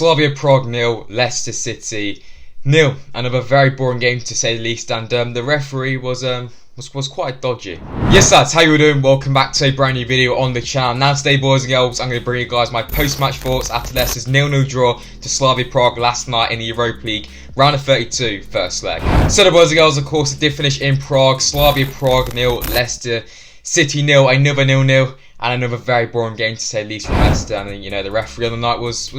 Slavia Prague 0, Leicester City 0. Another very boring game to say the least, and the referee was quite dodgy. Yes lads, how you doing? Welcome back to a brand new video on the channel. Now today, boys and girls, I'm going to bring you guys my post-match thoughts after Leicester's 0-0 draw to Slavia Prague last night in the Europa League round of 32 first leg. So the boys and girls, of course, it did finish in Prague. Slavia Prague 0, Leicester City 0, another 0-0. And another very boring game to say the least from Leicester. And you know, the referee on the night was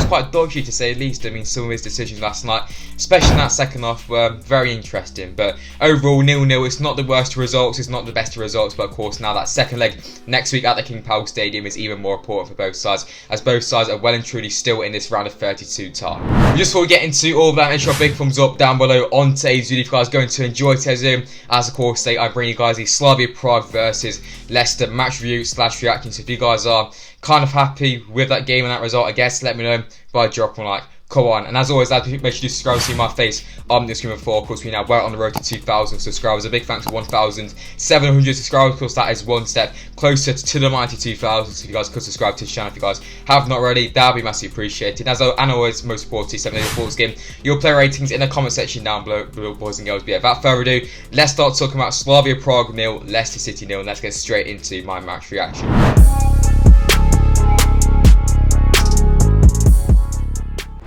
quite dodgy to say the least. I mean, some of his decisions last night, especially in that second half, were very interesting. But overall, 0-0. It's not the worst results. It's not the best results. But of course, now that second leg next week at the King Power Stadium is even more important for both sides, as both sides are well and truly still in this round of 32 tie. Just before we get into all of that, make sure a big thumbs up down below on today's video if you guys are going to enjoy today's video. As of course, I bring you guys the Slavia Prague versus Leicester match review / reaction. So if you guys are kind of happy with that game and that result, I guess let me know by dropping a like. Come on, and as always, make sure you subscribe to see my face on the screen before. Of course, we now well on the road to 2,000 subscribers. A big thanks to 1,700 subscribers. Of course, that is one step closer to the mighty 2,000. So if you guys could subscribe to the channel, if you guys have not already, that would be massively appreciated. As always, most supported 7 sports game. Your player ratings in the comment section down below, boys and girls. But yeah, without further ado, let's start talking about Slavia Prague 0, Leicester City 0. And let's get straight into my match reaction.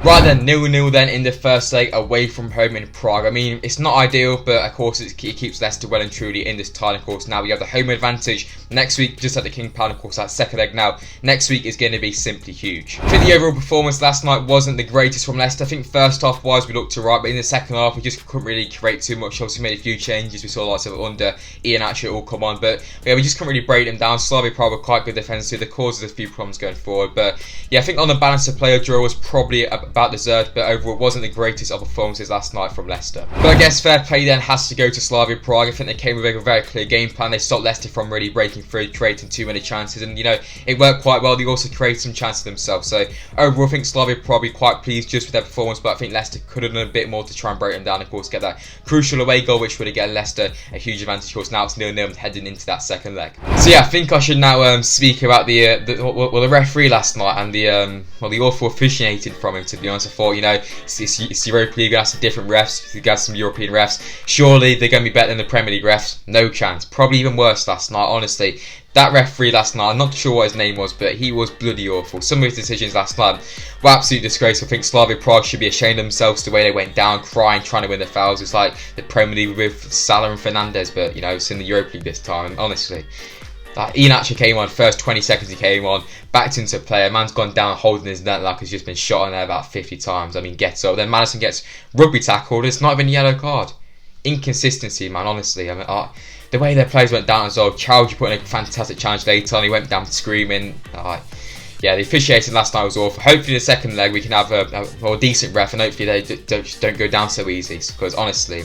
Right then, 0-0 then in the first leg away from home in Prague. I mean, it's not ideal, but of course it keeps Leicester well and truly in this tie. Of course, now we have the home advantage next week, just at the King Power. Of course, that second leg now next week is going to be simply huge. I think the overall performance last night wasn't the greatest from Leicester. I think first half wise we looked alright, but in the second half we just couldn't really create too much. Obviously made a few changes. We saw lots of under Ian actually all come on, but yeah, we just couldn't really break them down. Slavia Prague were quite good defensively. They caused us a few problems going forward, but yeah, I think on the balance of player draw was probably about deserved, but overall it wasn't the greatest of performances last night from Leicester. But I guess fair play then has to go to Slavia Prague. I think they came with a very clear game plan. They stopped Leicester from really breaking through, creating too many chances, and you know, it worked quite well. They also created some chances themselves. So overall I think Slavia probably quite pleased just with their performance, but I think Leicester could have done a bit more to try and break them down. Of course, get that crucial away goal, which would have given Leicester a huge advantage. Of course, now it's 0-0 heading into that second leg. So yeah, I think I should now speak about the referee last night and the awful officiating from him. To be honest, I thought, you know, it's Europa League, you have some different refs, you got some European refs. Surely they're going to be better than the Premier League refs. No chance. Probably even worse last night, honestly. That referee last night, I'm not sure what his name was, but he was bloody awful. Some of his decisions last night were absolutely disgraceful. I think Slavia Prague should be ashamed of themselves the way they went down, crying, trying to win the fouls. It's like the Premier League with Salah and Fernandes, but you know, it's in the Europa League this time. And honestly, Ian actually came on, first 20 seconds he came on, backed into play. A man's gone down holding his net like he's just been shot on there about 50 times. I mean, gets up. Then Maddison gets rugby tackled. It's not even a yellow card. Inconsistency, man, honestly. I mean, the way their players went down as well. Chowdhury put in a fantastic challenge later on. He went down screaming. Yeah, the officiating last night was awful. Hopefully the second leg we can have a more decent ref, and hopefully they don't go down so easy. Because honestly,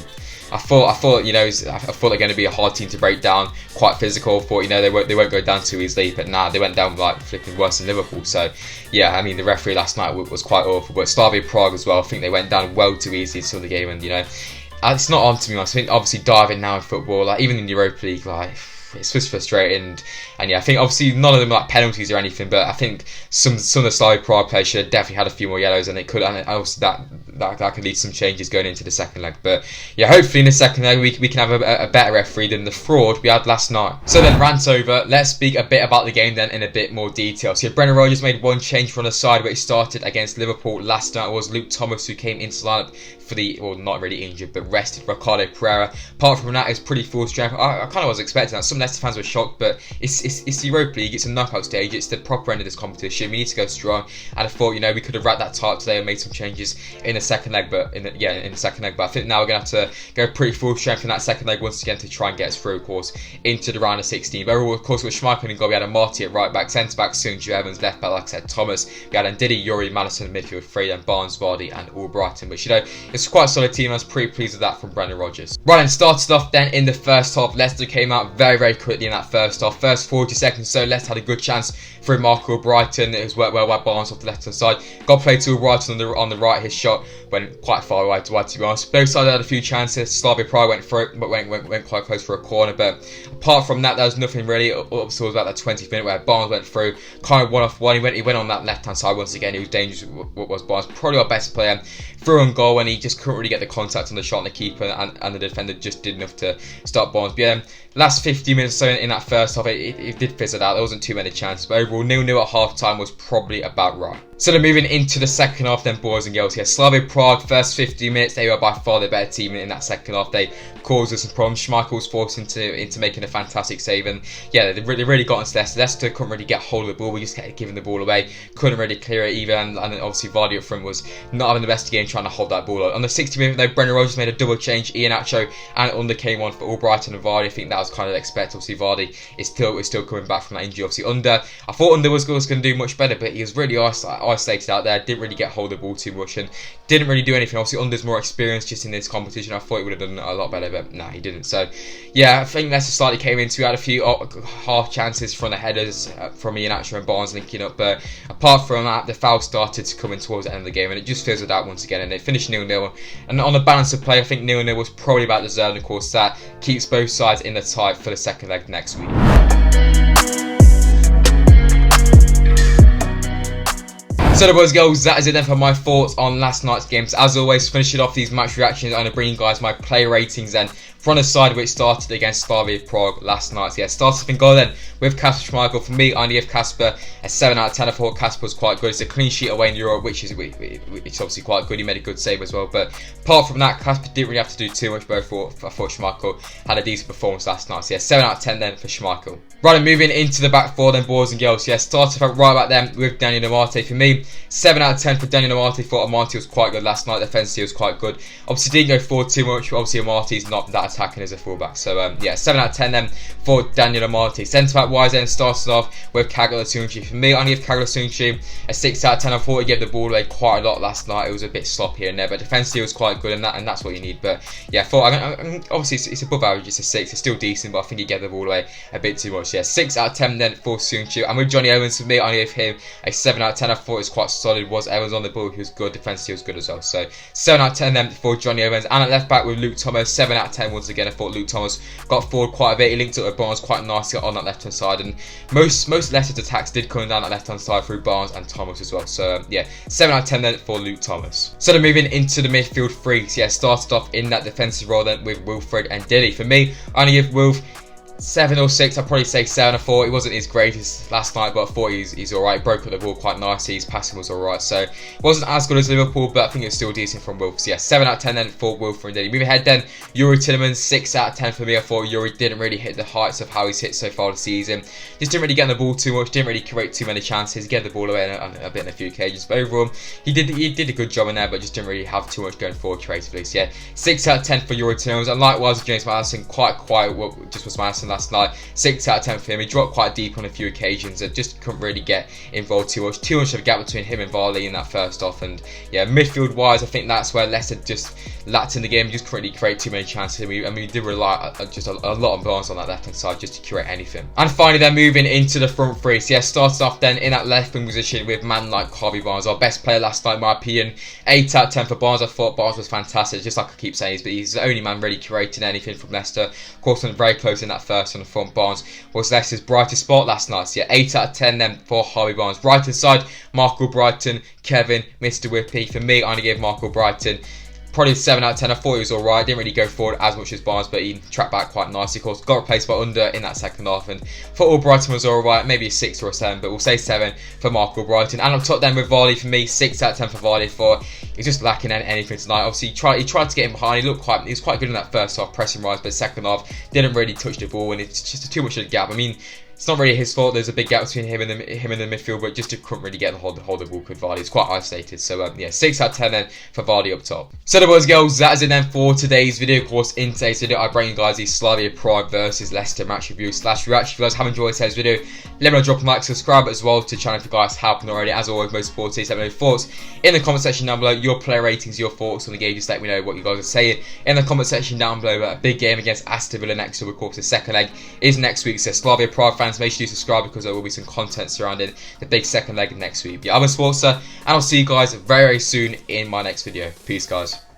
I thought you know, I thought they're going to be a hard team to break down, quite physical. Thought, you know, they won't go down too easily, but nah, they went down like flipping worse than Liverpool. So yeah, I mean the referee last night was quite awful. But Slavia Prague as well, I think they went down well too easy until the game, and you know, it's not on to me. I think obviously diving now in football, like even in the Europa League, like it's just frustrating. And yeah, I think obviously none of them are like penalties or anything, but I think some of the Slavia Prague players should have definitely had a few more yellows, and it could, and also that could lead to some changes going into the second leg. But yeah, hopefully in the second leg we can have a better referee than the fraud we had last night. So then, rant over, let's speak a bit about the game then in a bit more detail. So yeah, Brendan Rodgers made one change from the side where he started against Liverpool last night. It was Luke Thomas who came into the lineup for the, well, not really injured, but rested Ricardo Pereira. Apart from that, it's pretty full strength. I kind of was expecting that. Some Leicester fans were shocked, but it's the Europa League, it's a knockout stage, it's the proper end of this competition. We need to go strong, and I thought, you know, we could have wrapped that tie up today and made some changes in the second leg, but in the second leg. But I think now we're going to have to go pretty full strength in that second leg once again to try and get us through, of course, into the round of 16. But overall, of course, with Schmeichel in goal, we had a Marty at right back, centre back Sunju Evans, left back, like I said, Thomas. We had Ndidi, Yuri, Maddison, midfield, Frey, and Barnes, Vardy, and Albrighton. Which, you know, it's quite a solid team. I was pretty pleased with that from Brendan Rodgers. Right, and started off then in the first half. Leicester came out very very quickly in that first half. First 40 seconds so, Leicester had a good chance through Marco Brighton. It was worked well by Barnes off the left hand side. Got played to Brighton on the right. His shot went quite far away to be honest. Both sides had a few chances. Slavia Prague went for it, but went quite close for a corner. But apart from that, there was nothing really. Up to about that 20th minute where Barnes went through, kind of one off one. He went on that left hand side once again. He was dangerous. What was Barnes? Probably our best player. Through on goal, and he just couldn't really get the contact on the shot, and the keeper and the defender just did enough to stop Barnes. But yeah, last 50 minutes or so in that first half, it did fizzle out. There wasn't too many chances, but overall 0-0 at half time was probably about right. So then moving into the second half then, boys and girls, here Slavia Prague, first 50 minutes, they were by far the better team in that second half. They caused us some problems. Schmeichel was forced into making a fantastic save, and yeah, they really got into Leicester. Leicester couldn't really get hold of the ball. We just kept giving the ball away, couldn't really clear it either, and obviously Vardy up front was not having the best game trying to hold that ball on the 60th minute though. Brendan Rodgers made a double change. Iheanacho and Under came on for Albrighton and Vardy. I think that was kind of expected. Obviously Vardy is still coming back from that injury. Obviously Under, I thought Under was going to do much better, but he was really isolated out there. Didn't really get hold of the ball too much and didn't really do anything. Obviously Under's more experienced just in this competition. I thought he would have done a lot better, but nah, he didn't. So yeah, I think Leicester slightly came into. We had a few half chances from the headers from Iheanacho and Barnes linking up, but apart from that, the foul started to come in towards the end of the game, and it just fizzled out once again, and it finished 0-0. And on the balance of play, I think 0-0 was probably about deserved. Of course, that keeps both sides in the tie for the second leg next week. So the boys and girls, that is it then for my thoughts on last night's games. As always, finishing off these match reactions, I'm going to bring you guys my player ratings then from the side which started against Slavia Prague last night. So yeah, starts off in goal then with Kasper Schmeichel. For me, I only give Kasper a 7 out of 10. I thought Kasper was quite good. It's a clean sheet away in Europe, which is obviously quite good. He made a good save as well. But apart from that, Kasper didn't really have to do too much, but I thought Schmeichel had a decent performance last night. So yeah, 7 out of 10 then for Schmeichel. Right, and moving into the back four then, boys and girls. Yeah, started off right back then with Daniel Amate. For me, 7 out of 10 for Daniel Amate. Thought Amate was quite good last night. Defensively was quite good. Obviously didn't go forward too much, but obviously Amate is not that attacking as a fullback. So yeah, 7 out of 10 then for Daniel Amate. Centre back wise then, started off with Kaggle Asunci. For me, I only give Kaggle Asunci a 6 out of 10. I thought he gave the ball away quite a lot last night. It was a bit sloppy here and there, but defensively was quite good, and that's what you need. But yeah, obviously it's above average. It's a 6. It's still decent, but I think he gave the ball away a bit too much. Yeah, 6 out of 10 then for Asunci. And with Johnny Owens, for me, I only give him a 7 out of 10. I thought it was quite solid. Was Owens on the ball? He was good. Defensively was good as well. So 7 out of 10 then for Johnny Owens. And at left back with Luke Thomas, 7 out of 10 once again. I thought Luke Thomas got forward quite a bit. He linked up with Barnes quite nicely on that left hand side, and most Leicester's attacks did come down that left hand side through Barnes and Thomas as well. So yeah, 7 out of 10 then for Luke Thomas. So then moving into the midfield three. So yeah, started off in that defensive role then with Wilfred and Dilly. For me, I only give Wilf 7 or 6, I'd probably say 7 or 4. He wasn't his greatest last night, but I thought he's alright. Broke up the ball quite nicely. His passing was alright. So it wasn't as good as Liverpool, but I think it's still decent from Wilf. So yeah, 7 out of 10 then for Wilfred and Dilly. Moving ahead then, Yuri Tillemans, 6 out of 10 for me. I thought Yuri didn't really hit the heights of how he's hit so far this season. Just didn't really get on the ball too much. Didn't really create too many chances. He gave the ball away a bit in a few occasions. But overall, he did a good job in there, but just didn't really have too much going forward creatively. So yeah, 6 out of 10 for Yuri Tillemans. And likewise with James Maddison, quite quiet. Just was Maddison last night. 6 out of 10 for him. He dropped quite deep on a few occasions and just couldn't really get involved too much. Too much of a gap between him and Varley in that first off. And yeah, midfield wise, I think that's where Leicester just lacked in the game. Just couldn't really create too many chances. We did rely just a lot on Barnes on that left hand side just to create anything. And finally, then moving into the front three. So yeah, started off then in that left wing position with man like Harvey Barnes, our best player last night in my opinion. 8 out of 10 for Barnes. I thought Barnes was fantastic, just like I keep saying, but he's the only man really creating anything from Leicester. Of course, went very close in that first on the front. Barnes was Leicester's brightest spot last night. So yeah, 8 out of 10 then for Harvey Barnes. Right hand side, Marco Brighton, Kevin, Mr. Whippy. For me, I only gave Marco Brighton probably 7 out of 10. I thought he was alright. Didn't really go forward as much as Barnes, but he tracked back quite nicely. Of course, got replaced by Under in that second half, and thought Brighton was alright. Maybe a 6 or a 7, but we'll say 7 for Marco Brighton. And up top then with Varley, for me, 6 out of 10 for Varley. For he's just lacking anything tonight. Obviously, he tried to get him behind. He was quite good in that first half, pressing rise, but second half didn't really touch the ball, and it's just too much of a gap. It's not really his fault. There's a big gap between him and the midfield, but just couldn't really get the hold of the ball with Vardy. It's quite isolated. So yeah, 6 out of 10 then for Vardy up top. So the boys, girls, that is it then for today's video. Of course, in today's video, I bring you guys the Slavia Prague versus Leicester match review / reaction. If you guys have enjoyed today's video, let me know, drop a like, subscribe as well to the channel if you guys haven't already. As always, most sports, let me know your thoughts in the comment section down below. Your player ratings, your thoughts on the game. Just let me know what you guys are saying in the comment section down below. But a big game against Aston Villa next week. Of course, the second leg is next week. So Slavia Prague fans, make sure you subscribe because there will be some content surrounding the big second leg next week. Yeah, I'm SPORTSA, and I'll see you guys very, very soon in my next video. Peace, guys.